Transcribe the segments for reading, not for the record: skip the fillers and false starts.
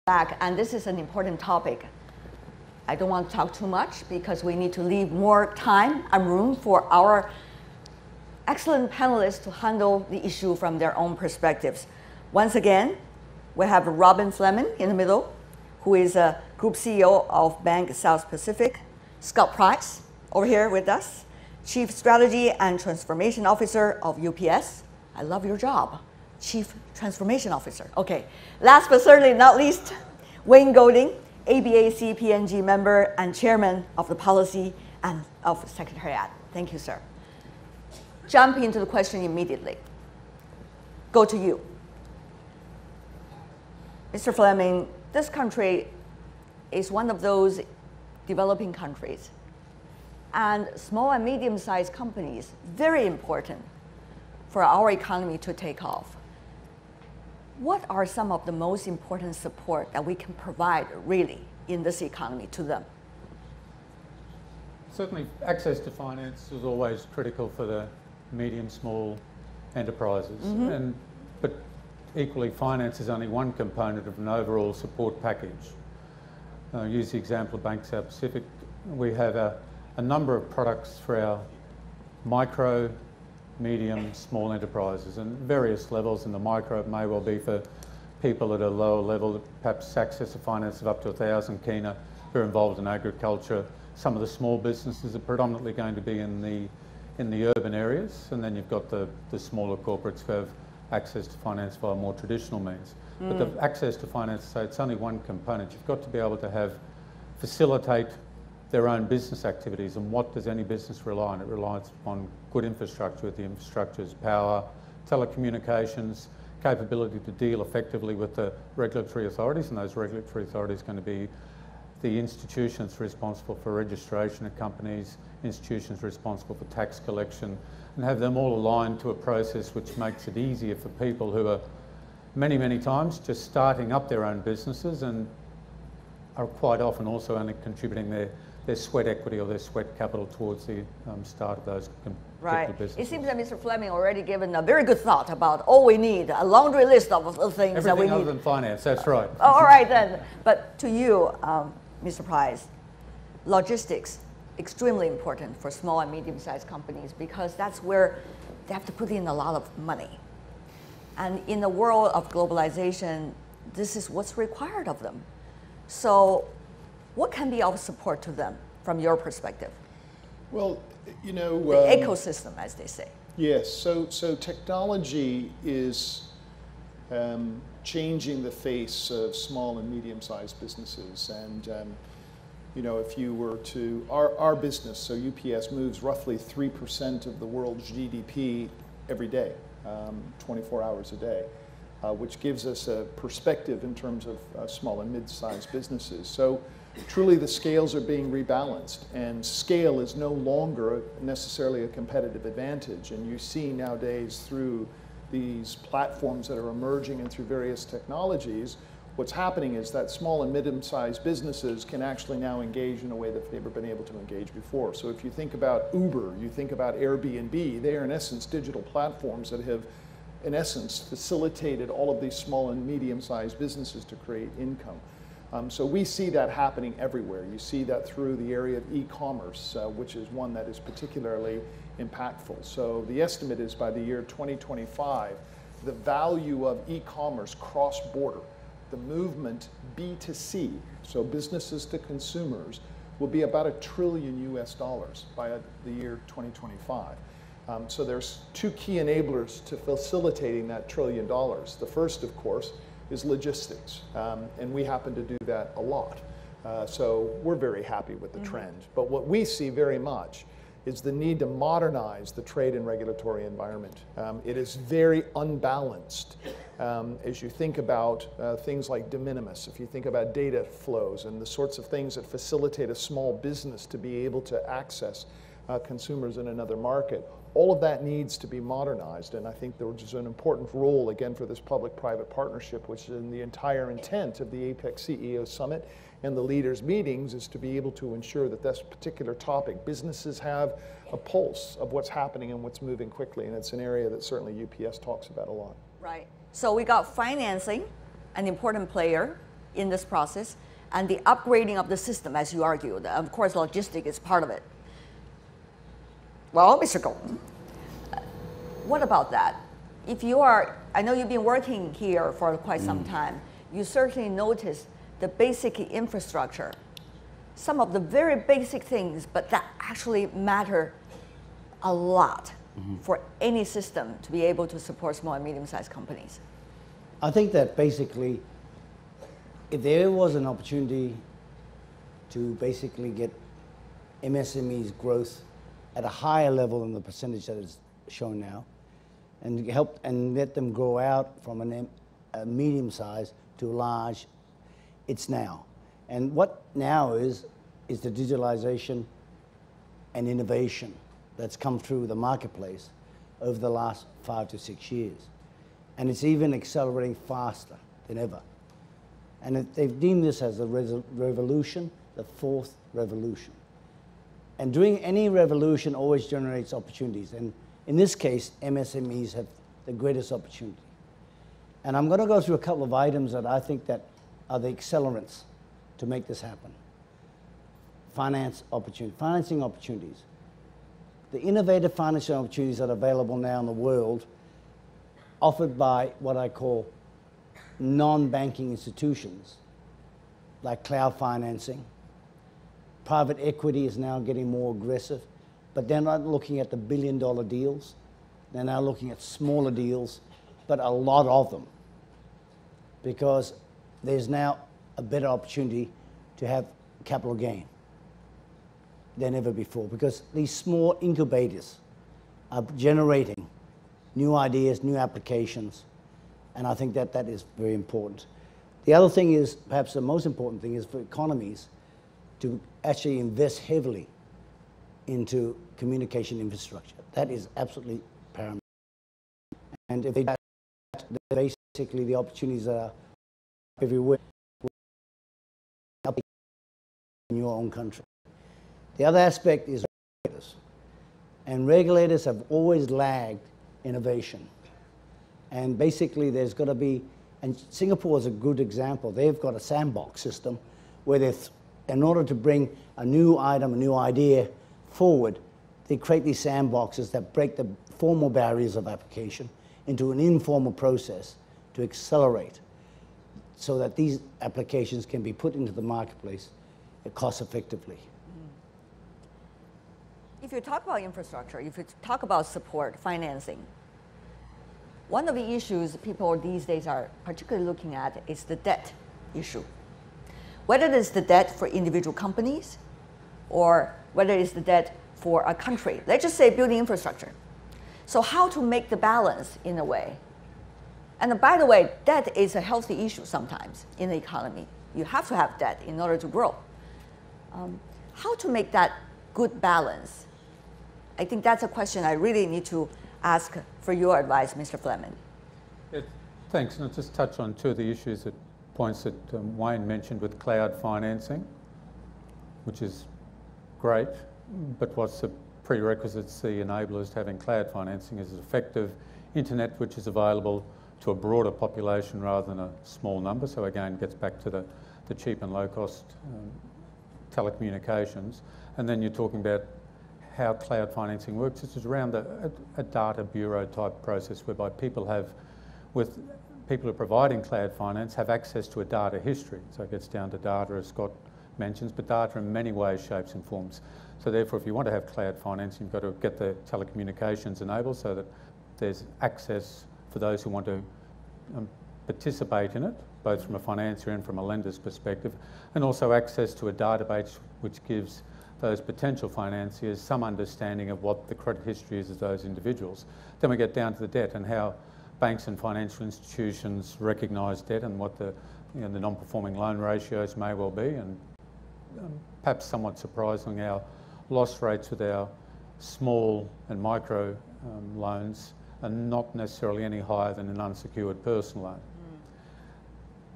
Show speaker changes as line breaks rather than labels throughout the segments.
back, and this is an important topic. I don't want to talk too much because we need to leave more time and room for our excellent panelists to handle the issue from their own perspectives. Once again, we have Robin Fleming in the middle, who is a Group CEO of Bank South Pacific. Scott Price over here with us, Chief Strategy and Transformation Officer of UPS. I love your job, Chief Transformation Officer. Okay, last but certainly not least, Wayne Golding, ABA CPNG member and Chairman of the Policy and of Secretariat. Thank you, sir. Jump into the question immediately. Go to you. Mr. Fleming, this country is one of those developing countries. And small and medium-sized companies, very important for our economy to take off. What are some of the most important support that we can provide really in this economy to them?
Certainly access to finance is always critical for the medium, small enterprises. But equally, finance is only one component of an overall support package. Use the example of Bank South Pacific. We have a number of products for our micro, medium, small enterprises and various levels. In the micro, it may well be for people at a lower level, perhaps access to finance of up to 1,000 kina who are involved in agriculture. Some of the small businesses are predominantly going to be in the urban areas, and then you've got the smaller corporates who have access to finance via more traditional means. But the access to finance, so it's only one component. You've got to be able to facilitate their own business activities. And what does any business rely on? It relies on good infrastructure. The infrastructure is power, telecommunications, capability to deal effectively with the regulatory authorities, and those regulatory authorities are going to be the institutions responsible for registration of companies, institutions responsible for tax collection, and have them all aligned to a process which makes it easier for people who are many, many times just starting up their own businesses and are quite often also only contributing their sweat equity or their sweat capital towards the start of those particular businesses.
It seems that Mr. Fleming already given a very good thought about all we need, a laundry list of things
Everything
that we need.
other than finance, that's right.
All right then, but to you, Mr. Price, logistics, extremely important for small and medium-sized companies because that's where they have to put in a lot of money. And in the world of globalization, this is what's required of them. So what can be of support to them from your perspective?
Well, you know...
the ecosystem, as they say.
Yes, so technology is changing the face of small and medium-sized businesses. And, you know, if you were to... Our business, so UPS, moves roughly 3% of the world's GDP every day, 24 hours a day. Which gives us a perspective in terms of small and mid-sized businesses. So truly the scales are being rebalanced, and scale is no longer necessarily a competitive advantage. And you see nowadays through these platforms that are emerging and through various technologies, what's happening is that small and medium-sized businesses can actually now engage in a way that they've never been able to engage before. So if you think about Uber, you think about Airbnb, they are in essence digital platforms that have in essence, facilitated all of these small and medium-sized businesses to create income. So we see that happening everywhere. You see that through the area of e-commerce, which is one that is particularly impactful. So the estimate is by the year 2025, the value of e-commerce cross-border, the movement B2C, so businesses to consumers, will be about $1 trillion by the year 2025. So there's two key enablers to facilitating that $1 trillion. The first, of course, is logistics, and we happen to do that a lot. So we're very happy with the trend. But what we see very much is the need to modernize the trade and regulatory environment. It is very unbalanced as you think about things like de minimis, if you think about data flows and the sorts of things that facilitate a small business to be able to access consumers in another market. All of that needs to be modernized, and I think there is an important role, again, for this public-private partnership, which is in the entire intent of the APEC CEO Summit and the leaders' meetings, is to be able to ensure that this particular topic, businesses have a pulse of what's happening and what's moving quickly, and it's an area that certainly UPS talks about a lot.
Right. So we got financing, an important player, in this process, and the upgrading of the system, as you argued. Of course, logistics is part of it. Well, Mr. Goh, what about that? If you are, I know you've been working here for quite some time, you certainly notice the basic infrastructure, some of the very basic things, but that actually matter a lot for any system to be able to support small and medium-sized companies.
I think that basically, if there was an opportunity to basically get MSMEs growth at a higher level than the percentage that is shown now, and help and let them grow out from a medium size to large, it's now. And what now is the digitalization and innovation that's come through the marketplace over the last 5 to 6 years. And it's even accelerating faster than ever. And they've deemed this as a revolution, the fourth revolution. And doing any revolution always generates opportunities. And in this case, MSMEs have the greatest opportunity. And I'm going to go through a couple of items that I think that are the accelerants to make this happen. Financing opportunities. The innovative financing opportunities that are available now in the world, offered by what I call non-banking institutions, like cloud financing. Private equity is now getting more aggressive, but they're not looking at the billion-dollar deals. They're now looking at smaller deals, but a lot of them, because there's now a better opportunity to have capital gain than ever before, because these small incubators are generating new ideas, new applications, and I think that that is very important. The other thing is, perhaps the most important thing, is for economies to actually invest heavily into communication infrastructure. That is absolutely paramount. And if they do that, basically the opportunities are everywhere in your own country. The other aspect is regulators. And regulators have always lagged innovation. And basically there's got to be, and Singapore is a good example. They've got a sandbox system where they, in order to bring a new item, a new idea forward, they create these sandboxes that break the formal barriers of application into an informal process to accelerate, so that these applications can be put into the marketplace cost effectively.
If you talk about infrastructure, if you talk about support, financing, one of the issues people these days are particularly looking at is the debt issue. Whether it is the debt for individual companies or whether it is the debt for a country. Let's just say building infrastructure. So how to make the balance in a way? And by the way, debt is a healthy issue sometimes in the economy. You have to have debt in order to grow. How to make that good balance? I think that's a question I really need to ask for your advice, Mr. Fleming.
Yeah, thanks, and I'll just touch on two of the issues points that Wayne mentioned with cloud financing, which is great, but what's the prerequisites, the enablers to having cloud financing is effective internet which is available to a broader population rather than a small number. So again, gets back to the cheap and low cost telecommunications. And then you're talking about how cloud financing works. This is around a data bureau type process whereby people who are providing cloud finance have access to a data history. So it gets down to data, as Scott mentions, but data in many ways, shapes and forms. So therefore, if you want to have cloud financing, you've got to get the telecommunications enabled so that there's access for those who want to participate in it, both from a financier and from a lender's perspective, and also access to a database which gives those potential financiers some understanding of what the credit history is of those individuals. Then we get down to the debt and how banks and financial institutions recognise debt and what the non-performing loan ratios may well be, and perhaps somewhat surprising, our loss rates with our small and micro loans are not necessarily any higher than an unsecured personal loan.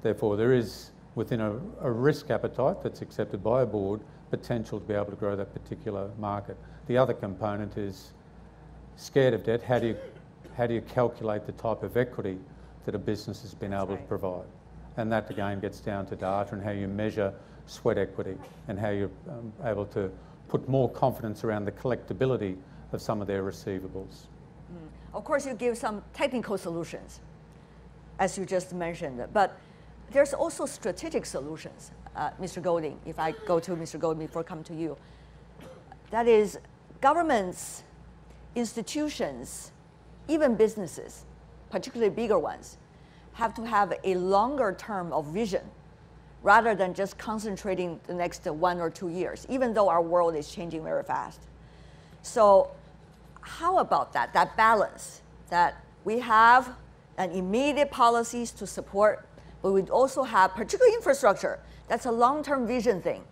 Therefore, there is, within a risk appetite that's accepted by a board, potential to be able to grow that particular market. The other component is scared of debt. How do you calculate the type of equity that a business has been able to provide? And that again gets down to data and how you measure sweat equity and how you're able to put more confidence around the collectability of some of their receivables.
Of course, you give some technical solutions, as you just mentioned, but there's also strategic solutions, Mr. Golding, if I go to Mr. Golding before I come to you. That is, governments, institutions, even businesses, particularly bigger ones, have to have a longer term of vision rather than just concentrating the next 1 or 2 years, even though our world is changing very fast. So how about that balance, that we have an immediate policies to support, but we also have particularly infrastructure. That's a long-term vision thing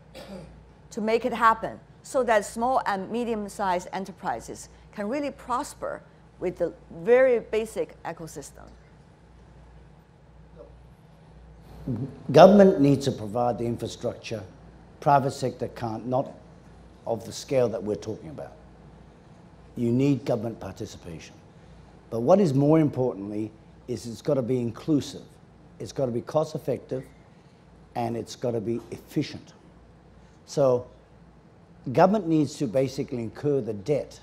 to make it happen so that small and medium-sized enterprises can really prosper with the very basic ecosystem.
Government needs to provide the infrastructure. Private sector can't, not of the scale that we're talking about. You need government participation. But what is more importantly is it's got to be inclusive. It's got to be cost effective and it's got to be efficient. So government needs to basically incur the debt,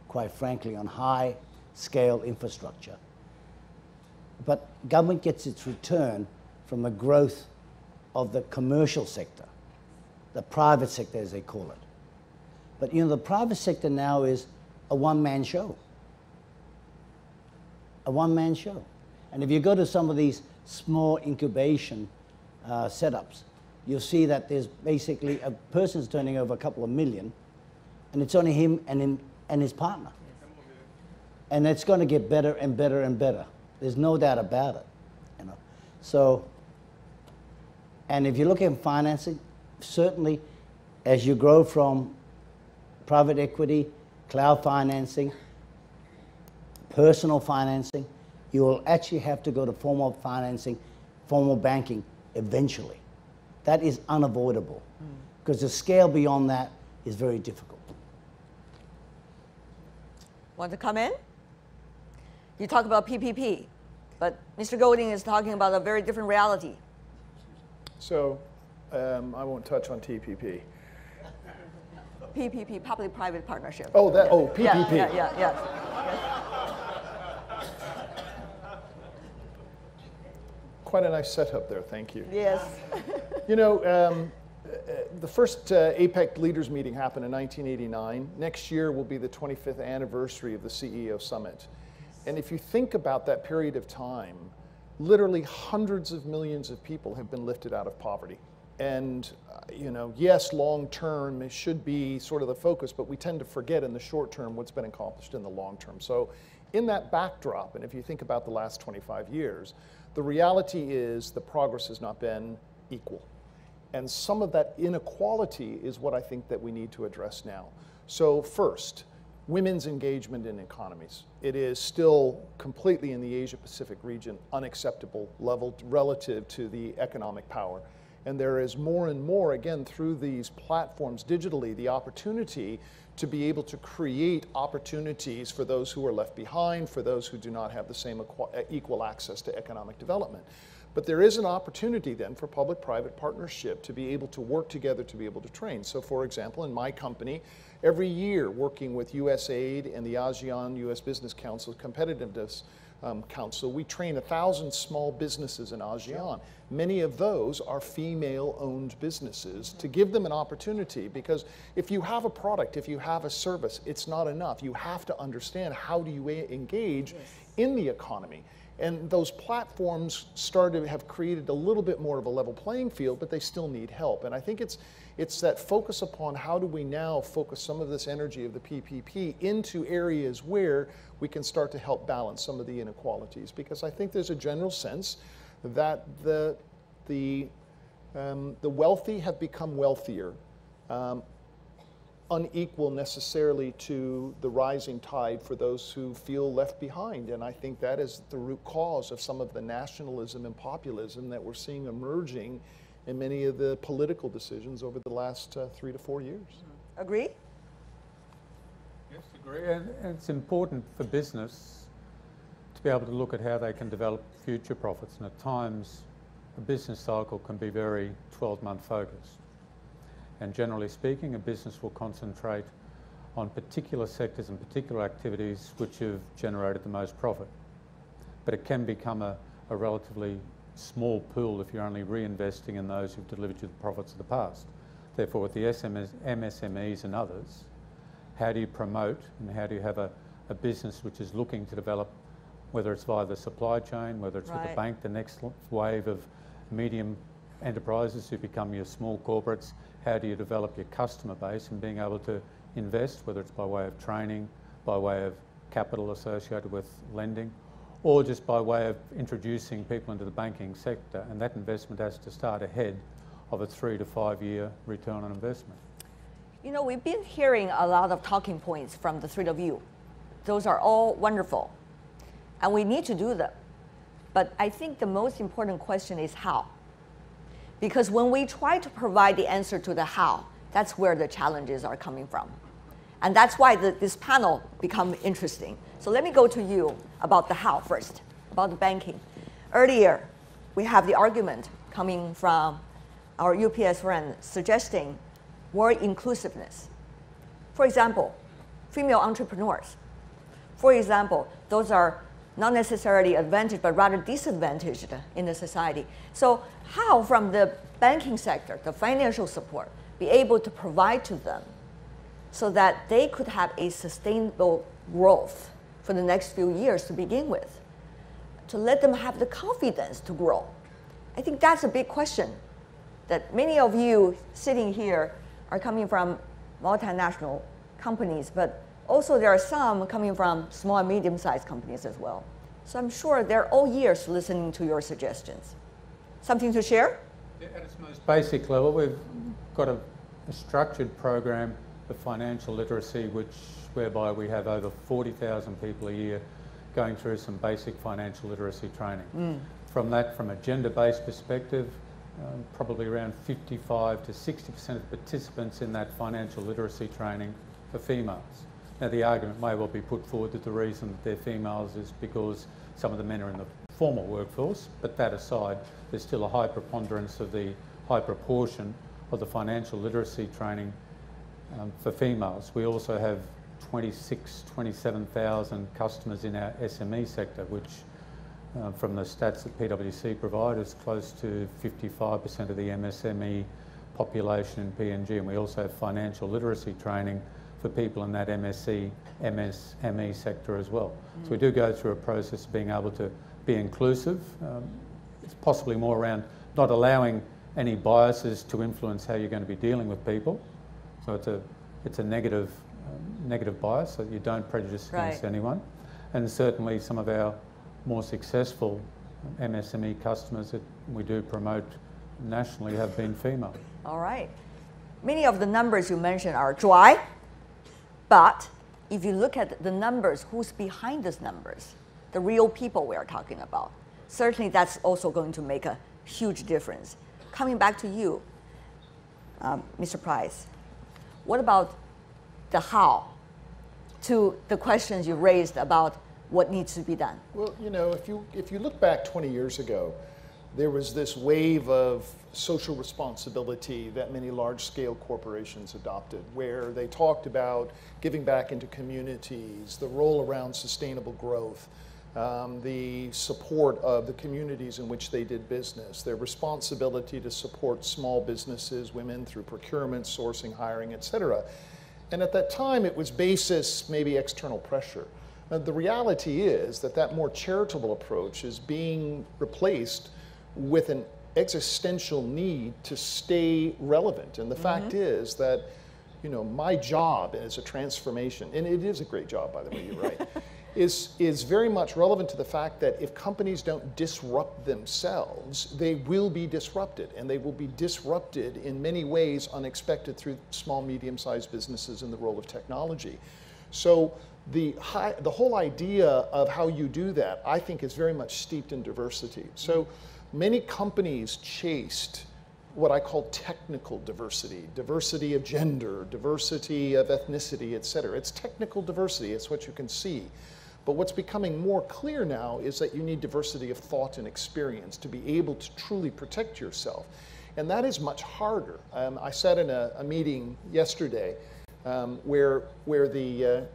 quite frankly, on high scale infrastructure. But government gets its return from the growth of the commercial sector, the private sector as they call it. But you know, the private sector now is a one-man show. A one-man show. And if you go to some of these small incubation setups, you'll see that there's basically a person's turning over a couple of million, and it's only him and his partner. And it's going to get better and better and better. There's no doubt about it. You know? So, and if you look at financing, certainly as you grow from private equity, cloud financing, personal financing, you will actually have to go to formal financing, formal banking eventually. That is unavoidable because the scale beyond that is very difficult.
Want to come in? You talk about PPP, but Mr. Golding is talking about a very different reality.
So I won't touch on TPP.
PPP, public-private partnership.
Oh, PPP.
Yeah.
Quite a nice setup there, thank you.
Yes.
You know, the first APEC leaders meeting happened in 1989. Next year will be the 25th anniversary of the CEO Summit. And if you think about that period of time, literally hundreds of millions of people have been lifted out of poverty. And, you know, yes, long term it should be sort of the focus, but we tend to forget in the short term what's been accomplished in the long term. So in that backdrop, and if you think about the last 25 years, the reality is the progress has not been equal. And some of that inequality is what I think that we need to address now. So first, women's engagement in economies. It is still completely in the Asia-Pacific region unacceptable level relative to the economic power. And there is more and more, again, through these platforms digitally, the opportunity to be able to create opportunities for those who are left behind, for those who do not have the same equal access to economic development. But there is an opportunity then for public-private partnership to be able to work together to be able to train. So for example, in my company, every year working with USAID and the ASEAN US Business Council Competitiveness Council, we train 1,000 small businesses in ASEAN. Many of those are female-owned businesses to give them an opportunity, because if you have a product, if you have a service, it's not enough. You have to understand how do you engage in the economy. And those platforms have created a little bit more of a level playing field, but they still need help. And I think it's that focus upon how do we now focus some of this energy of the PPP into areas where we can start to help balance some of the inequalities. Because I think there's a general sense that the wealthy have become wealthier, unequal necessarily to the rising tide for those who feel left behind. And I think that is the root cause of some of the nationalism and populism that we're seeing emerging in many of the political decisions over the last 3 to 4 years.
Agree?
Yes, agree. And it's important for business to be able to look at how they can develop future profits. And at times, a business cycle can be very 12-month focused. And generally speaking, a business will concentrate on particular sectors and particular activities which have generated the most profit. But it can become a relatively small pool if you're only reinvesting in those who've delivered you the profits of the past. Therefore, with the MSMEs and others, how do you promote and how do you have a business which is looking to develop, whether it's via the supply chain, whether it's with the bank, the next wave of medium enterprises who become your small corporates, how do you develop your customer base and being able to invest, whether it's by way of training, by way of capital associated with lending, or just by way of introducing people into the banking sector, and that investment has to start ahead of a 3 to 5 year return on investment.
You know, we've been hearing a lot of talking points from the three of you. Those are all wonderful, and we need to do them. But I think the most important question is how. Because when we try to provide the answer to the how, that's where the challenges are coming from. And that's why this panel become interesting. So let me go to you about the how first, about the banking. Earlier, we have the argument coming from our UPS friend suggesting more inclusiveness. For example, female entrepreneurs. For example, those are not necessarily advantaged, but rather disadvantaged in the society. So how, from the banking sector, the financial support, be able to provide to them so that they could have a sustainable growth for the next few years to begin with, to let them have the confidence to grow? I think that's a big question that many of you sitting here are coming from multinational companies, but also there are some coming from small and medium-sized companies as well. So I'm sure they're all ears listening to your suggestions. Something to share?
Yeah, at its most basic level, we've got a structured program of financial literacy whereby we have over 40,000 people a year going through some basic financial literacy training. From a gender-based perspective, probably around 55 to 60% of the participants in that financial literacy training are females. Now, the argument may well be put forward that the reason that they're females is because some of the men are in the formal workforce, but that aside, there's still a high preponderance of the high proportion of the financial literacy training for females. We also have 27,000 customers in our SME sector, which from the stats that PwC provide is close to 55% of the MSME population in PNG, and we also have financial literacy training for people in that MSME sector as well. So we do go through a process of being able to be inclusive. It's possibly more around not allowing any biases to influence how you're going to be dealing with people. So it's a negative bias, so that you don't prejudice against anyone. And certainly some of our more successful MSME customers that we do promote nationally have been female.
All right. Many of the numbers you mentioned are dry, but if you look at the numbers, who's behind these numbers? The real people we are talking about. Certainly that's also going to make a huge difference. Coming back to you, Mr. Price, what about the how to the questions you raised about what needs to be done?
Well, you know, if you look back 20 years ago, there was this wave of social responsibility that many large-scale corporations adopted, where they talked about giving back into communities, the role around sustainable growth, the support of the communities in which they did business, their responsibility to support small businesses, women through procurement, sourcing, hiring, et cetera. And at that time, it was basis maybe external pressure. The reality is that more charitable approach is being replaced with an existential need to stay relevant. And the fact is that, you know, my job as a transformation, and it is a great job, by the way, you're right, is very much relevant to the fact that if companies don't disrupt themselves, they will be disrupted, and they will be disrupted in many ways unexpected through small, medium-sized businesses and the role of technology. So the whole idea of how you do that, I think, is very much steeped in diversity. So many companies chased what I call technical diversity, diversity of gender, diversity of ethnicity, et cetera. It's technical diversity, it's what you can see. But what's becoming more clear now is that you need diversity of thought and experience to be able to truly protect yourself. And that is much harder. I sat in a meeting yesterday where the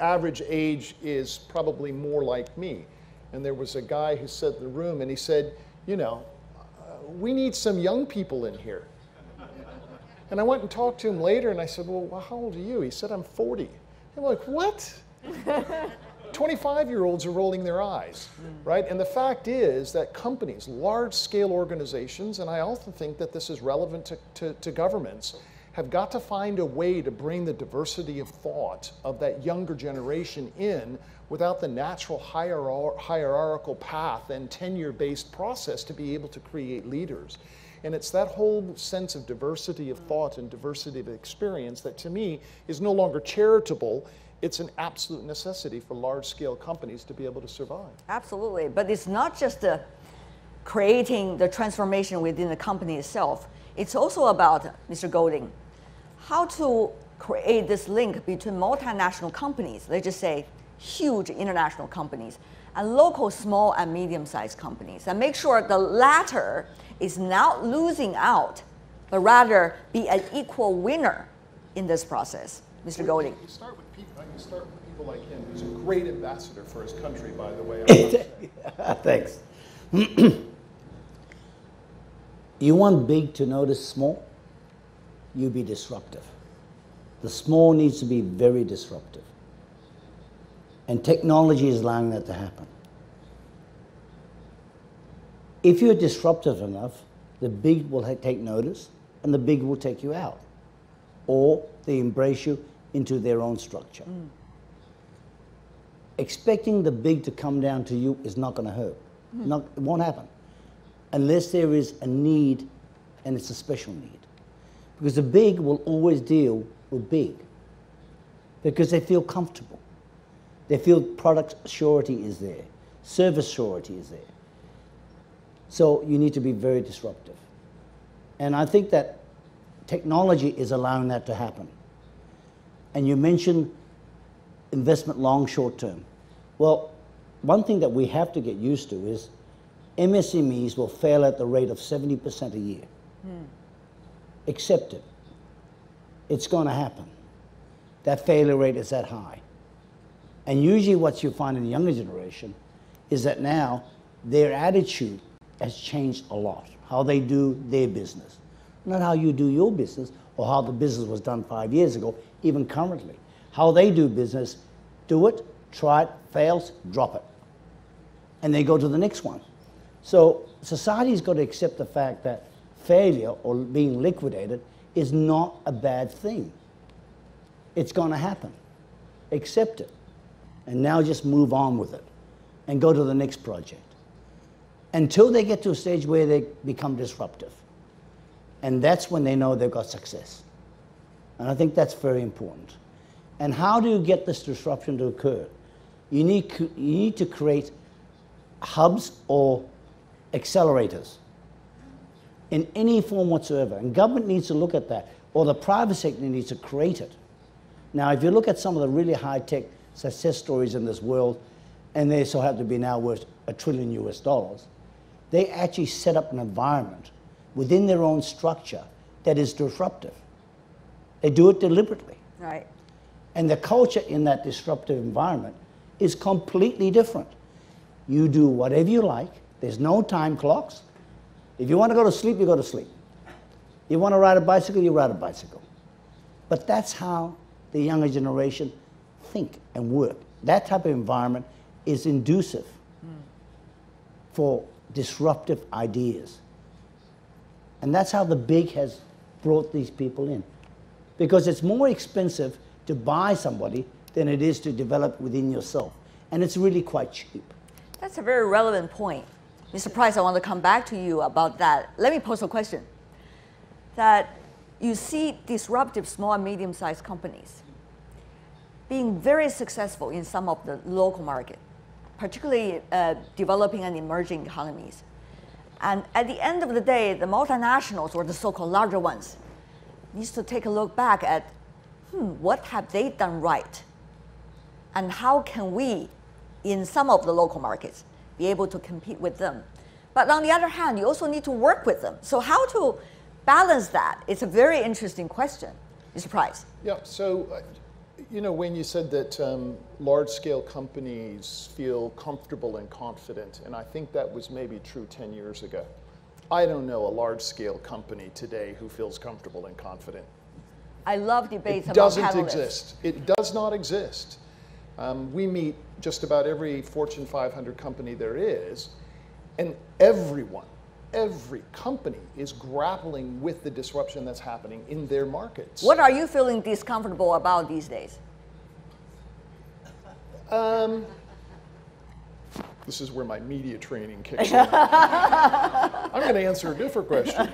average age is probably more like me. And there was a guy who sat in the room and he said, you know, we need some young people in here. And I went and talked to him later and I said, well, how old are you? He said, I'm 40. I'm like, what? 25-year-olds are rolling their eyes, right? And the fact is that companies, large-scale organizations, and I often think that this is relevant to governments, have got to find a way to bring the diversity of thought of that younger generation in without the natural hierarchical path and tenure-based process to be able to create leaders. And it's that whole sense of diversity of thought and diversity of experience that to me is no longer charitable. It's an absolute necessity for large-scale companies to be able to survive.
Absolutely, but it's not just creating the transformation within the company itself. It's also about, Mr. Golding, how to create this link between multinational companies, let's just say huge international companies, and local small and medium-sized companies, and make sure the latter is not losing out, but rather be an equal winner in this process. Mr. Golding.
You start with people like him, who's a great ambassador for his country, by the way.
Thanks. You want big to notice small? You be disruptive. The small needs to be very disruptive. And technology is allowing that to happen. If you're disruptive enough, the big will take notice and the big will take you out. Or they embrace you into their own structure. Expecting the big to come down to you is not going to hurt. It won't happen. Unless there is a need, and it's a special need. Because the big will always deal with big. Because they feel comfortable. They feel product surety is there. Service surety is there. So you need to be very disruptive. And I think that technology is allowing that to happen. And you mentioned investment long, short term. Well, one thing that we have to get used to is MSMEs will fail at the rate of 70% a year. Accept it. It's going to happen. That failure rate is that high. And usually what you find in the younger generation is that now their attitude has changed a lot. How they do their business. Not how you do your business or how the business was done 5 years ago, even currently. How they do business, do it, try it, fails, drop it. And they go to the next one. So society's got to accept the fact that failure or being liquidated is not a bad thing. It's going to happen. Accept it. And now just move on with it and go to the next project. Until they get to a stage where they become disruptive. And that's when they know they've got success. And I think that's very important. And how do you get this disruption to occur? You need to create hubs or accelerators in any form whatsoever. And government needs to look at that, or the private sector needs to create it. Now, if you look at some of the really high-tech success stories in this world, and they so happen to be now worth $1 trillion, they actually set up an environment within their own structure that is disruptive. They do it deliberately.
Right.
And the culture in that disruptive environment is completely different. You do whatever you like. There's no time clocks. If you want to go to sleep, you go to sleep. You want to ride a bicycle, you ride a bicycle. But that's how the younger generation think and work. That type of environment is inducive for disruptive ideas. And that's how the big has brought these people in. Because it's more expensive to buy somebody than it is to develop within yourself. And it's really quite cheap.
That's a very relevant point. Mr. Price, I want to come back to you about that. Let me pose a question. That you see disruptive small and medium-sized companies being very successful in some of the local market, particularly developing and emerging economies. And at the end of the day, the multinationals, or the so-called larger ones, needs to take a look back at, what have they done right? And how can we in some of the local markets, be able to compete with them. But on the other hand, you also need to work with them. So how to balance that? It's a very interesting question, Mr. Price.
Yeah, so, you know, when you said that large-scale companies feel comfortable and confident, and I think that was maybe true 10 years ago. I don't know a large-scale company today who feels comfortable and confident.
I love debates
It
about
doesn't
panelists.
exist. It does not exist. We meet just about every Fortune 500 company there is, and everyone, every company is grappling with the disruption that's happening in their markets.
What are you feeling discomfortable about these days?
This is where my media training kicks in. I'm going to answer a different question.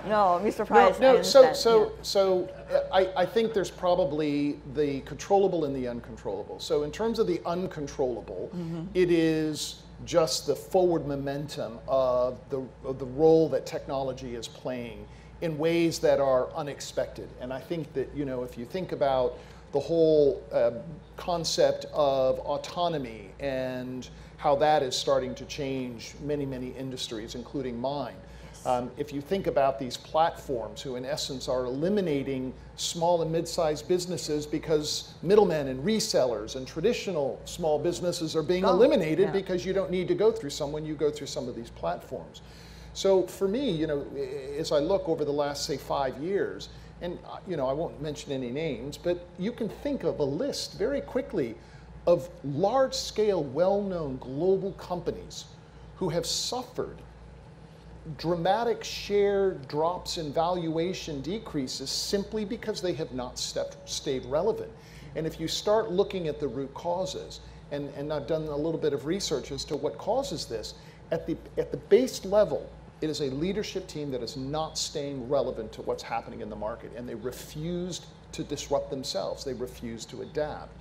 No, Mr. Price.
No,
I understand.
I think there's probably the controllable and the uncontrollable. So in terms of the uncontrollable, it is just the forward momentum of the role that technology is playing in ways that are unexpected. And I think that, you know, if you think about the whole concept of autonomy and how that is starting to change many, many industries, including mine. If you think about these platforms who in essence are eliminating small and mid-sized businesses because middlemen and resellers and traditional small businesses are being eliminated because you don't need to go through someone, you go through some of these platforms. So for me, you know, as I look over the last, say, 5 years, and you know, I won't mention any names, but you can think of a list very quickly of large-scale, well-known global companies who have suffered dramatic share drops in valuation decreases simply because they have not stayed relevant. And if you start looking at the root causes, and I've done a little bit of research as to what causes this, at the base level, it is a leadership team that is not staying relevant to what's happening in the market, and they refused to disrupt themselves. They refused to adapt.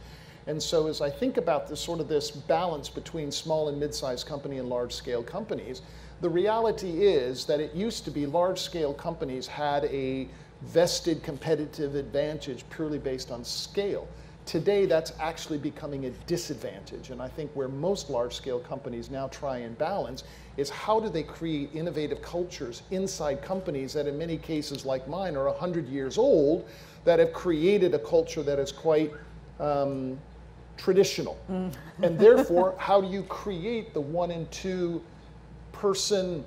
And so as I think about this balance between small and mid-sized company and large-scale companies, the reality is that it used to be large-scale companies had a vested competitive advantage purely based on scale. Today, that's actually becoming a disadvantage. And I think where most large-scale companies now try and balance is how do they create innovative cultures inside companies that in many cases like mine are 100 years old, that have created a culture that is quite traditional. And therefore, how do you create the 1 and 2 person,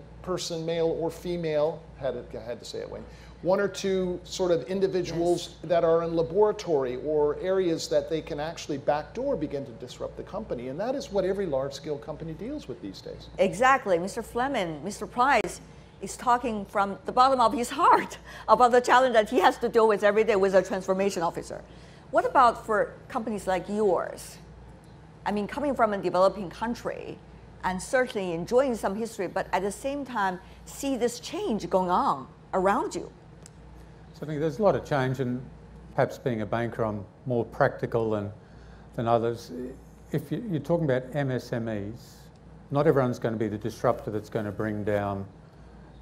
male or female, I had to say it, Wayne, 1 or 2 sort of individuals that are in laboratory or areas that they can actually backdoor begin to disrupt the company. And that is what every large-scale company deals with these days.
Exactly. Mr. Fleming, Mr. Price is talking from the bottom of his heart about the challenge that he has to deal with every day with a transformation officer. What about for companies like yours? I mean, coming from a developing country, and certainly enjoying some history, but at the same time, see this change going on around you.
So I think there's a lot of change, and perhaps being a banker, I'm more practical than others. If you're talking about MSMEs, not everyone's going to be the disruptor that's going to bring down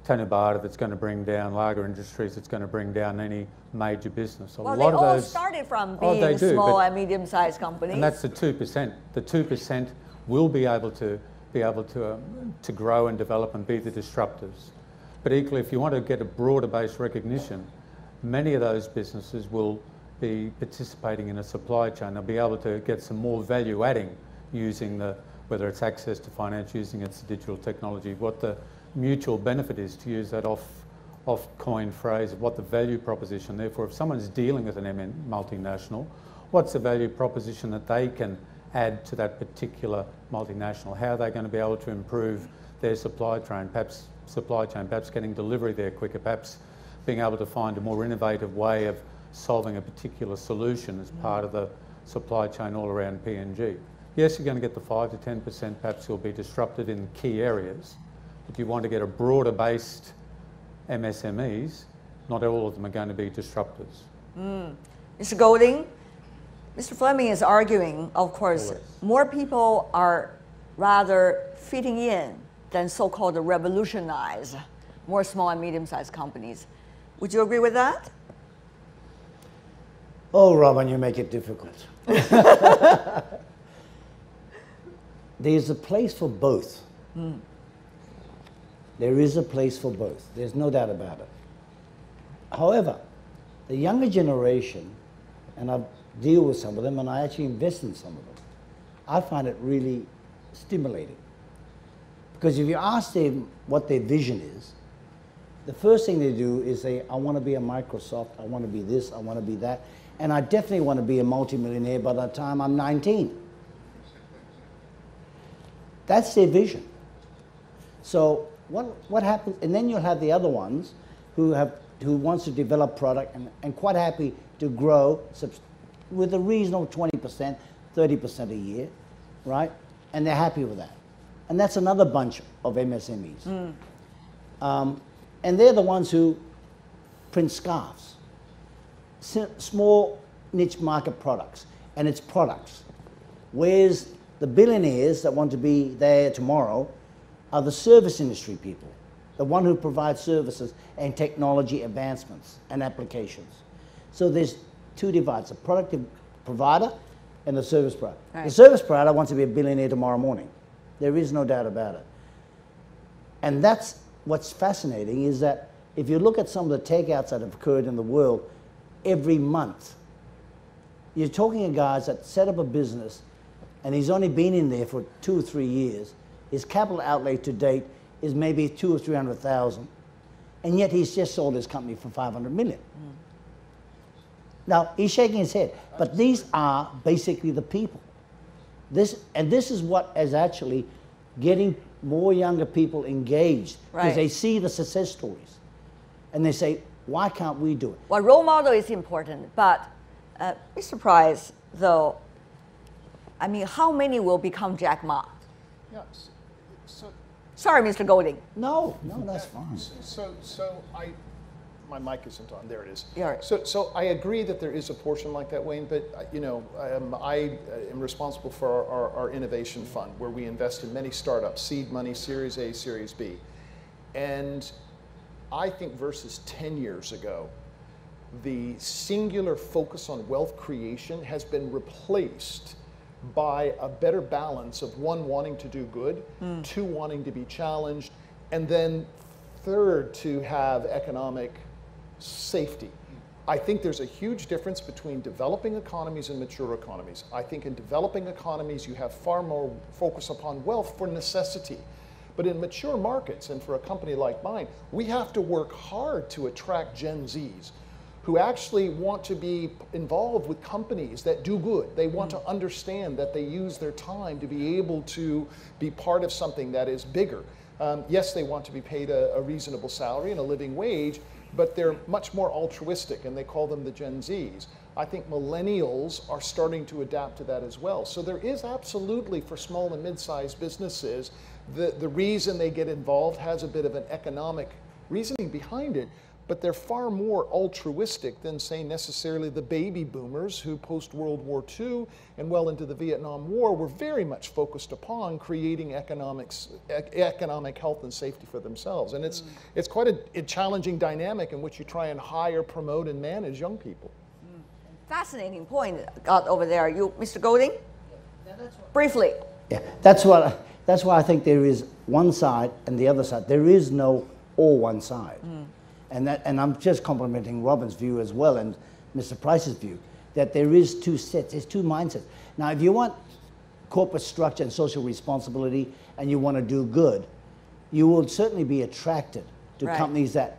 Tanubata, that's going to bring down Lager Industries, that's going to bring down any major business.
Well, they all started from being small and medium-sized companies.
And that's the 2%. The 2% will be able to grow and develop and be the disruptors. But equally, if you want to get a broader base recognition, many of those businesses will be participating in a supply chain. They'll be able to get some more value adding using whether it's access to finance, using its digital technology, what the mutual benefit is, to use that off-coin phrase of what the value proposition. Therefore, if someone's dealing with an multinational, what's the value proposition that they can add to that particular multinational? How are they going to be able to improve their supply chain, perhaps getting delivery there quicker, perhaps being able to find a more innovative way of solving a particular solution as part of the supply chain all around PNG. Yes, you're going to get the 5 to 10%, perhaps you'll be disrupted in key areas, but you want to get a broader based MSMEs, not all of them are going to be disruptors.
Mr. Golding, Mr. Fleming is arguing, of course, more people are rather fitting in than so-called revolutionize more small and medium-sized companies. Would you agree with that?
Oh, Robin, you make it difficult. there's a place for both. There is a place for both. There's no doubt about it. However, the younger generation, and I deal with some of them, and I actually invest in some of them, I find it really stimulating. Because if you ask them what their vision is, the first thing they do is say, I want to be a Microsoft, I want to be this, I want to be that, and I definitely want to be a multimillionaire by the time I'm 19. That's their vision. So what happens, and then you'll have the other ones who wants to develop product and quite happy to grow with a reasonable 20%, 30% a year, right? And they're happy with that. And that's another bunch of MSMEs. And they're the ones who print scarves, small niche market products, and it's products. Whereas the billionaires that want to be there tomorrow are the service industry people, the one who provides services and technology advancements and applications. So there's two divides, the product provider and the service provider. Right. The service provider wants to be a billionaire tomorrow morning. There is no doubt about it. And that's what's fascinating, is that if you look at some of the takeouts that have occurred in the world every month, you're talking to guys that set up a business and he's only been in there for 2 or 3 years. His capital outlay to date is maybe 200,000 or 300,000, and yet he's just sold his company for 500 million. Now, he's shaking his head, but these are basically the people. This is what is actually getting more younger people engaged, because they see the success stories, and they say, why can't we do it?
Well, role model is important, but Mr. Price, though, I mean, how many will become Jack Ma?
Yes.
Sorry, Mr. Golding.
No, that's fine.
My mic isn't on. There it is.
Yeah.
So I agree that there is a portion like that, Wayne. But I am responsible for our innovation fund, where we invest in many startups, seed money, Series A, Series B, and I think versus 10 years ago, the singular focus on wealth creation has been replaced by a better balance of, one, wanting to do good, two, wanting to be challenged, and then third, to have economic safety. I think there's a huge difference between developing economies and mature economies. I think in developing economies, you have far more focus upon wealth for necessity. But in mature markets, and for a company like mine, we have to work hard to attract Gen Zs who actually want to be involved with companies that do good. They want to understand that they use their time to be able to be part of something that is bigger. Yes, they want to be paid a reasonable salary and a living wage, but they're much more altruistic, and they call them the Gen Zs. I think millennials are starting to adapt to that as well. So there is absolutely, for small and mid-sized businesses, the reason they get involved has a bit of an economic reasoning behind it, but they're far more altruistic than, say, necessarily the baby boomers who post-World War II and well into the Vietnam War were very much focused upon creating economic health and safety for themselves. And it's quite a challenging dynamic in which you try and hire, promote, and manage young people.
Fascinating point got over there. You, Mr. Golding? Briefly.
Yeah, that's why I think there is one side and the other side. There is no all one side. And I'm just complimenting Robin's view as well, and Mr. Price's view, that there is two sets, there's two mindsets. Now, if you want corporate structure and social responsibility, and you want to do good, you will certainly be attracted to companies that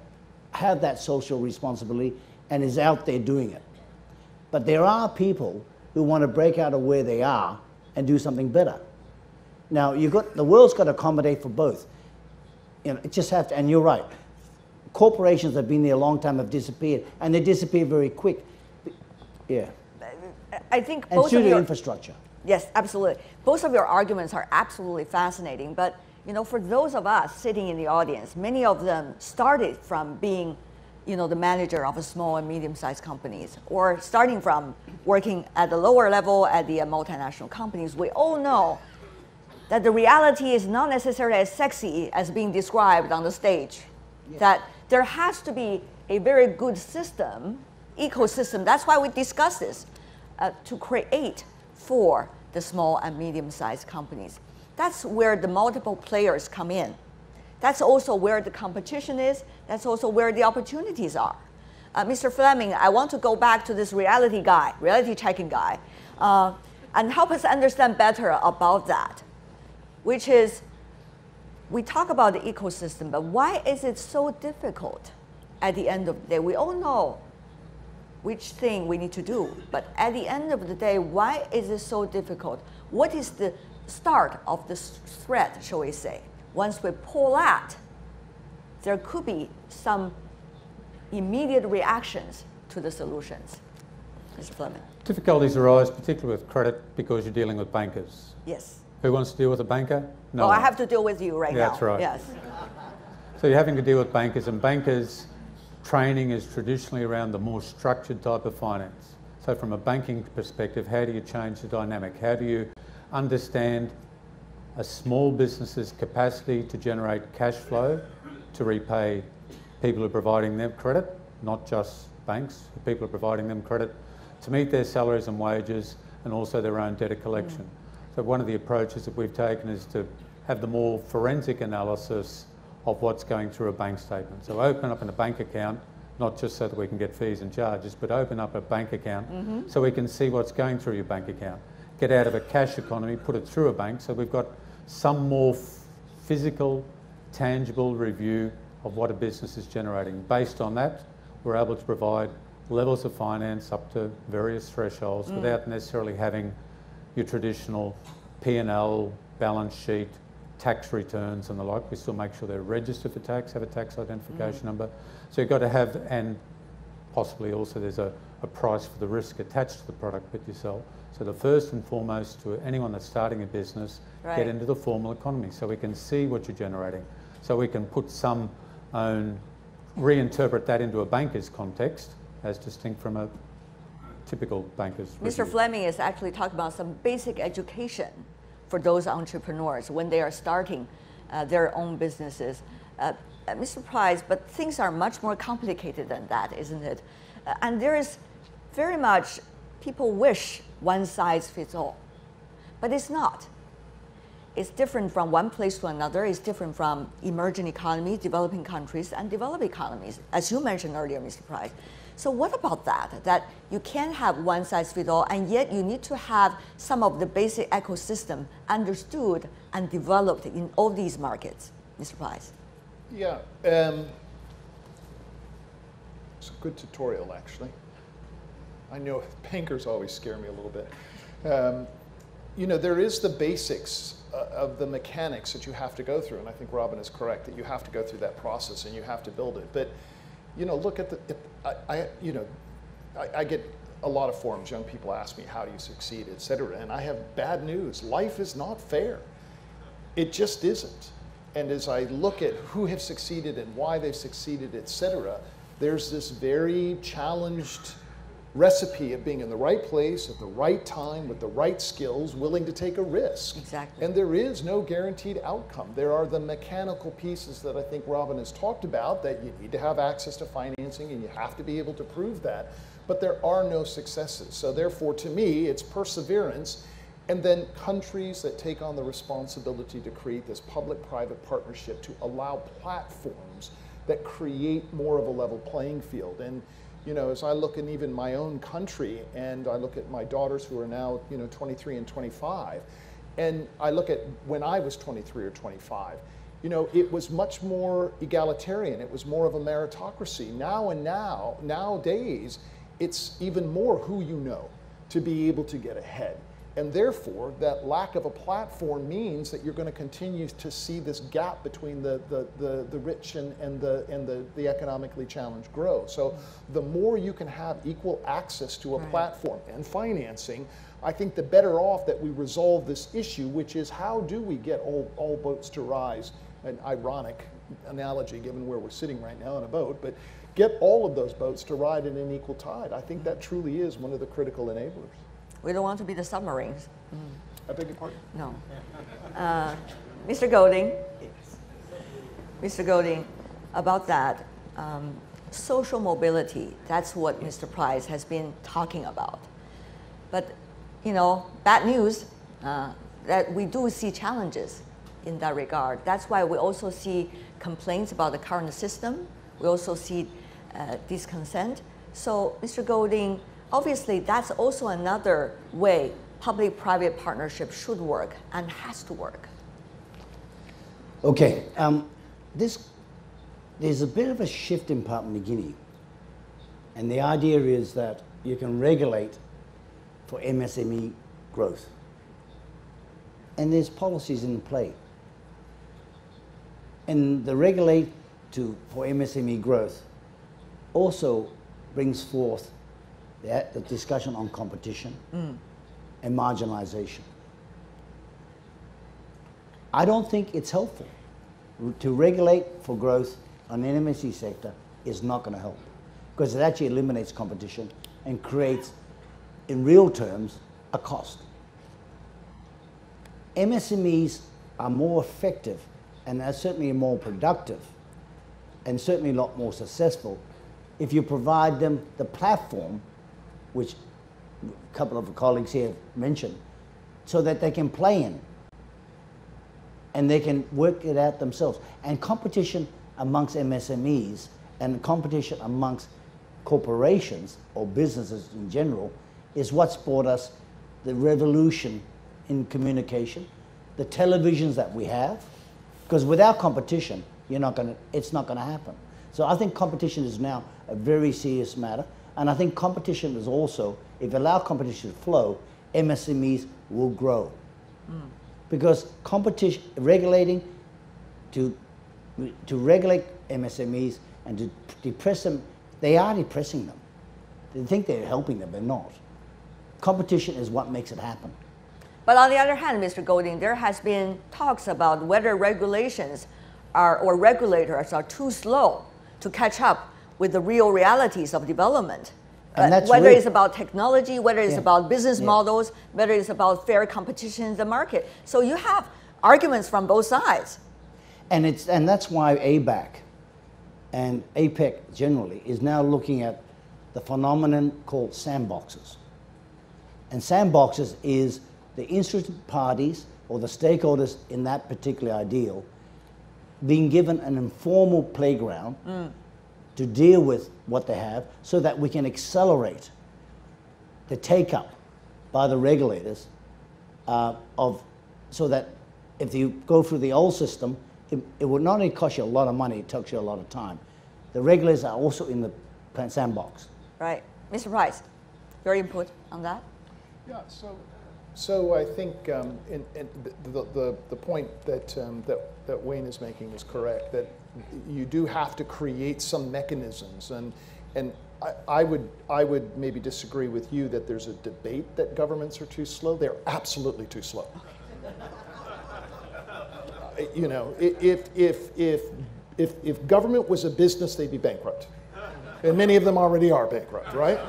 have that social responsibility and is out there doing it. But there are people who want to break out of where they are and do something better. Now, the world's got to accommodate for both. It just have to, and you're right. Corporations that have been there a long time have disappeared, and they disappear very quick. Yeah.
I think
both of your infrastructure.
Yes, absolutely. Both of your arguments are absolutely fascinating. But for those of us sitting in the audience, many of them started from being, the manager of a small and medium-sized companies, or starting from working at the lower level at the multinational companies. We all know that the reality is not necessarily as sexy as being described on the stage. Yes. That there has to be a very good system, ecosystem. That's why we discuss this, to create for the small and medium-sized companies. That's where the multiple players come in. That's also where the competition is. That's also where the opportunities are. Mr. Fleming, I want to go back to this reality checking guy, and help us understand better about that, which is, we talk about the ecosystem, but why is it so difficult at the end of the day? We all know which thing we need to do, but at the end of the day, why is it so difficult? What is the start of this thread, shall we say? Once we pull that, there could be some immediate reactions to the solutions. Mr. Fleming.
Difficulties arise particularly with credit because you're dealing with bankers.
Yes.
Who wants to deal with a banker? No
Oh,
one.
I have to deal with you right now.
That's right.
Yes.
So you're having to deal with bankers, and bankers' training is traditionally around the more structured type of finance. So from a banking perspective, how do you change the dynamic? How do you understand a small business's capacity to generate cash flow to repay people who are providing them credit, not just banks, people are providing them credit to meet their salaries and wages and also their own debtor collection. So one of the approaches that we've taken is to have the more forensic analysis of what's going through a bank statement. So open up in a bank account, not just so that we can get fees and charges, but open up a bank account so we can see what's going through your bank account. Get out of a cash economy, put it through a bank, so we've got some more physical, tangible review of what a business is generating. Based on that, we're able to provide levels of finance up to various thresholds without necessarily having your traditional P&L, balance sheet, tax returns and the like. We still make sure they're registered for tax, have a tax identification number. So you've got to have, and possibly also there's a price for the risk attached to the product that you sell. So the first and foremost, to anyone that's starting a business, get into the formal economy so we can see what you're generating. So we can put some own, reinterpret that into a banker's context as distinct from a typical banker's review.
Mr. Fleming is actually talking about some basic education for those entrepreneurs when they are starting their own businesses. Mr. Price, but things are much more complicated than that, isn't it? And there is very much, people wish one size fits all, but it's not. It's different from one place to another. It's different from emerging economies, developing countries, and developed economies, as you mentioned earlier, Mr. Price. So what about that? That you can't have one size fits all, and yet you need to have some of the basic ecosystem understood and developed in all these markets, Mr. Price.
Yeah, it's a good tutorial, actually. I know bankers always scare me a little bit. You know, there is the basics of the mechanics that you have to go through, and I think Robin is correct that you have to go through that process and you have to build it. But, you know, look at the, I get a lot of forums, young people ask me, how do you succeed, et cetera, and I have bad news. Life is not fair. It just isn't. And as I look at who have succeeded and why they've succeeded, et cetera, there's this very challenged recipe of being in the right place at the right time with the right skills, willing to take a risk.
Exactly.
And there is no guaranteed outcome. There are the mechanical pieces that I think Robin has talked about, that you need to have access to financing and you have to be able to prove that, but there are no successes. So therefore, to me, it's perseverance, and then countries that take on the responsibility to create this public-private partnership to allow platforms that create more of a level playing field. And you know, as I look in even my own country, and I look at my daughters who are now, you know, 23 and 25, and I look at when I was 23 or 25, you know, it was much more egalitarian. It was more of a meritocracy. Nowadays, it's even more who you know to be able to get ahead. And therefore, that lack of a platform means that you're going to continue to see this gap between the rich and the economically challenged grow. So the more you can have equal access to a platform and financing, I think the better off that we resolve this issue, which is how do we get all boats to rise? An ironic analogy given where we're sitting right now on a boat, but get all of those boats to ride in an equal tide. I think that truly is one of the critical enablers.
We don't want to be the submarines.
I beg your pardon?
No. Mr. Golding, Mr. Golding, about that, social mobility, that's what Mr. Price has been talking about. But, you know, bad news, that we do see challenges in that regard. That's why we also see complaints about the current system. We also see discontent. So, Mr. Golding, obviously that's also another way public-private partnership should work and has to work.
Okay, there's a bit of a shift in Papua New Guinea. And the idea is that you can regulate for MSME growth. And there's policies in play. And the regulate for MSME growth also brings forth the discussion on competition and marginalization. I don't think it's helpful. To regulate for growth on the MSME sector is not going to help, because it actually eliminates competition and creates, in real terms, a cost. MSMEs are more effective and are certainly more productive and certainly a lot more successful if you provide them the platform, which a couple of colleagues here mentioned, so that they can play in and they can work it out themselves. And competition amongst MSMEs and competition amongst corporations or businesses in general is what's brought us the revolution in communication, the televisions that we have, because without competition, it's not going to happen. So I think competition is now a very serious matter, and I think competition is also, if you allow competition to flow, MSMEs will grow. Because competition, regulating to regulate MSMEs and to depress them, they are depressing them. They think they're helping them, they're not. Competition is what makes it happen.
But on the other hand, Mr. Golding, there has been talks about whether regulations or regulators are too slow to catch up with the real realities of development. Whether it's about technology, whether it's about business models, whether it's about fair competition in the market. So you have arguments from both sides.
And that's why ABAC and APEC generally is now looking at the phenomenon called sandboxes. And sandboxes is the interested parties or the stakeholders in that particular ideal being given an informal playground to deal with what they have, so that we can accelerate the take-up by the regulators so that if you go through the old system, it would not only cost you a lot of money, it takes you a lot of time. The regulators are also in the sandbox.
Right. Mr. Price, your input on that?
Yeah, so I think the point that Wayne is making is correct, that you do have to create some mechanisms, and I would maybe disagree with you that there's a debate that governments are too slow. They're absolutely too slow. You know, if government was a business, they'd be bankrupt, and many of them already are bankrupt, right?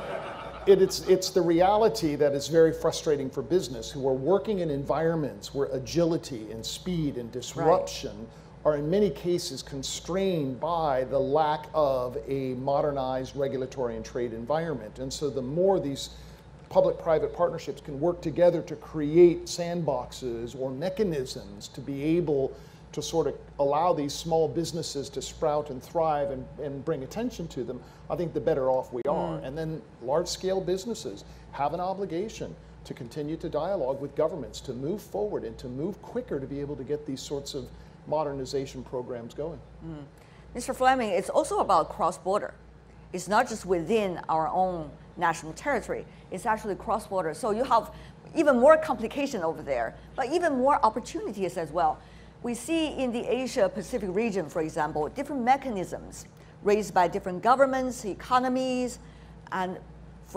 It's the reality that is very frustrating for business, who are working in environments where agility and speed and disruption are in many cases constrained by the lack of a modernized regulatory and trade environment. And so the more these public-private partnerships can work together to create sandboxes or mechanisms to be able to sort of allow these small businesses to sprout and thrive and bring attention to them, I think the better off we are. And then large-scale businesses have an obligation to continue to dialogue with governments, to move forward and to move quicker to be able to get these sorts of modernization programs going.
Mr. Fleming, it's also about cross-border. It's not just within our own national territory, it's actually cross-border. So you have even more complication over there, but even more opportunities as well. We see in the Asia-Pacific region, for example, different mechanisms raised by different governments, economies, and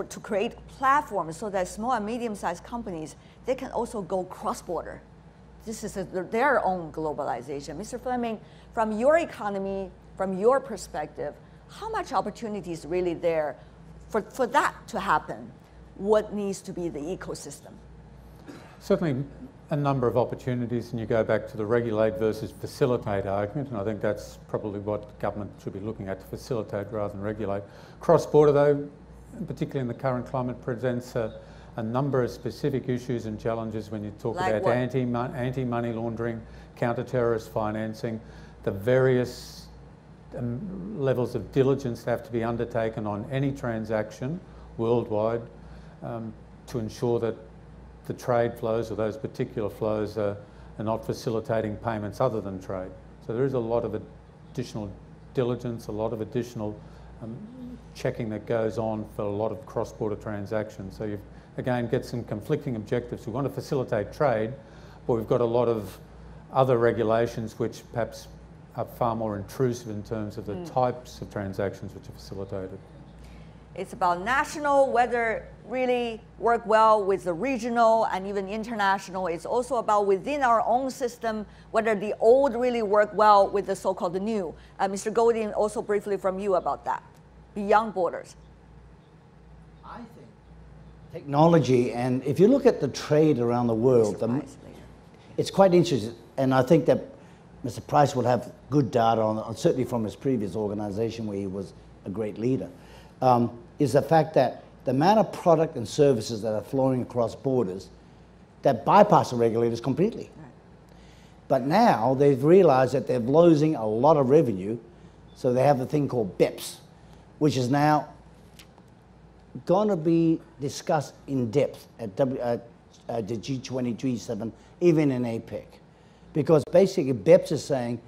to create platforms so that small and medium-sized companies, they can also go cross-border. This is their own globalization. Mr. Fleming, from your economy, from your perspective, how much opportunity is really there for that to happen? What needs to be the ecosystem?
Certainly a number of opportunities, and you go back to the regulate versus facilitate argument, and I think that's probably what government should be looking at, to facilitate rather than regulate. Cross-border though, particularly in the current climate, presents a a number of specific issues and challenges when you talk
Like
about
what?
anti-money laundering, counter-terrorist financing, the various levels of diligence that have to be undertaken on any transaction worldwide to ensure that the trade flows or those particular flows are not facilitating payments other than trade. So there is a lot of additional diligence, a lot of additional checking that goes on for a lot of cross-border transactions. So you again get some conflicting objectives. We want to facilitate trade, but we've got a lot of other regulations which perhaps are far more intrusive in terms of the types of transactions which are facilitated.
It's about national, whether really work well with the regional and even international. It's also about within our own system, whether the old really work well with the so-called the new. Mr. Golding, also briefly from you about that, beyond borders.
I think technology, and if you look at the trade around the world, it's quite interesting, and I think that Mr. Price will have good data on, certainly from his previous organization where he was a great leader, is the fact that the amount of product and services that are flowing across borders that bypass the regulators completely. Right. But now they've realized that they're losing a lot of revenue, so they have a thing called BEPS, which is now going to be discussed in depth at the G20, G7, even in APEC. Because basically BEPS is saying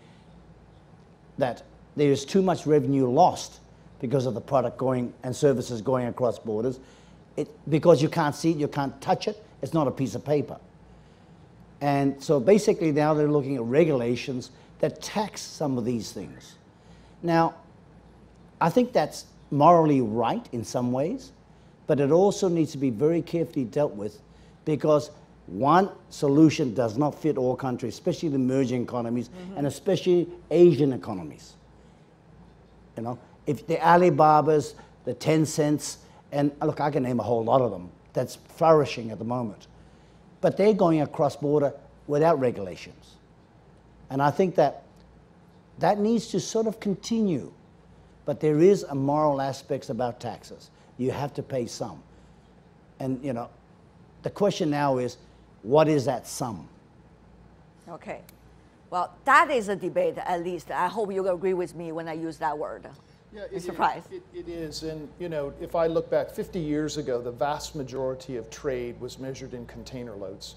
that there is too much revenue lost because of the product going and services going across borders. Because you can't see it, you can't touch it, it's not a piece of paper. And so basically now they're looking at regulations that tax some of these things. Now, I think that's morally right in some ways, but it also needs to be very carefully dealt with because one solution does not fit all countries, especially the emerging economies and especially Asian economies. You know, if the Alibabas, the Tencents, and look, I can name a whole lot of them that's flourishing at the moment, but they're going across border without regulations. And I think that that needs to sort of continue, but there is a moral aspect about taxes. You have to pay some. And, you know, the question now is, what is that sum?
Okay. Well, that is a debate, at least. I hope you agree with me when I use that word.
Yeah,
Mr. Price.
It is, and you know, if I look back 50 years ago, the vast majority of trade was measured in container loads.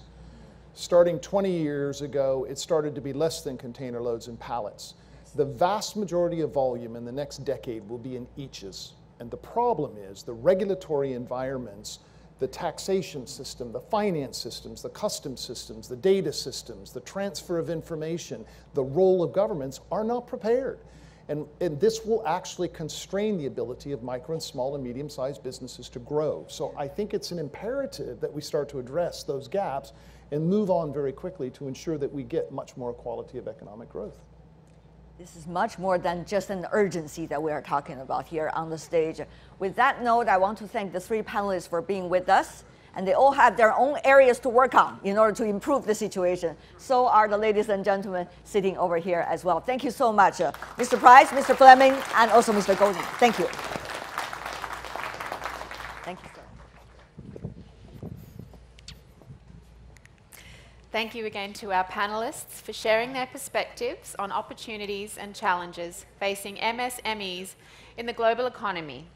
Starting 20 years ago, it started to be less than container loads in pallets. The vast majority of volume in the next decade will be in eaches. And the problem is the regulatory environments, the taxation system, the finance systems, the customs systems, the data systems, the transfer of information, the role of governments are not prepared. And this will actually constrain the ability of micro and small and medium-sized businesses to grow. So I think it's an imperative that we start to address those gaps and move on very quickly to ensure that we get much more quality of economic growth.
This is much more than just an urgency that we are talking about here on the stage. With that note, I want to thank the three panelists for being with us. And they all have their own areas to work on in order to improve the situation. So are the ladies and gentlemen sitting over here as well. Thank you so much, Mr. Price, Mr. Fleming, and also Mr. Golding. Thank you. Thank you, sir.
Thank you again to our panelists for sharing their perspectives on opportunities and challenges facing MSMEs in the global economy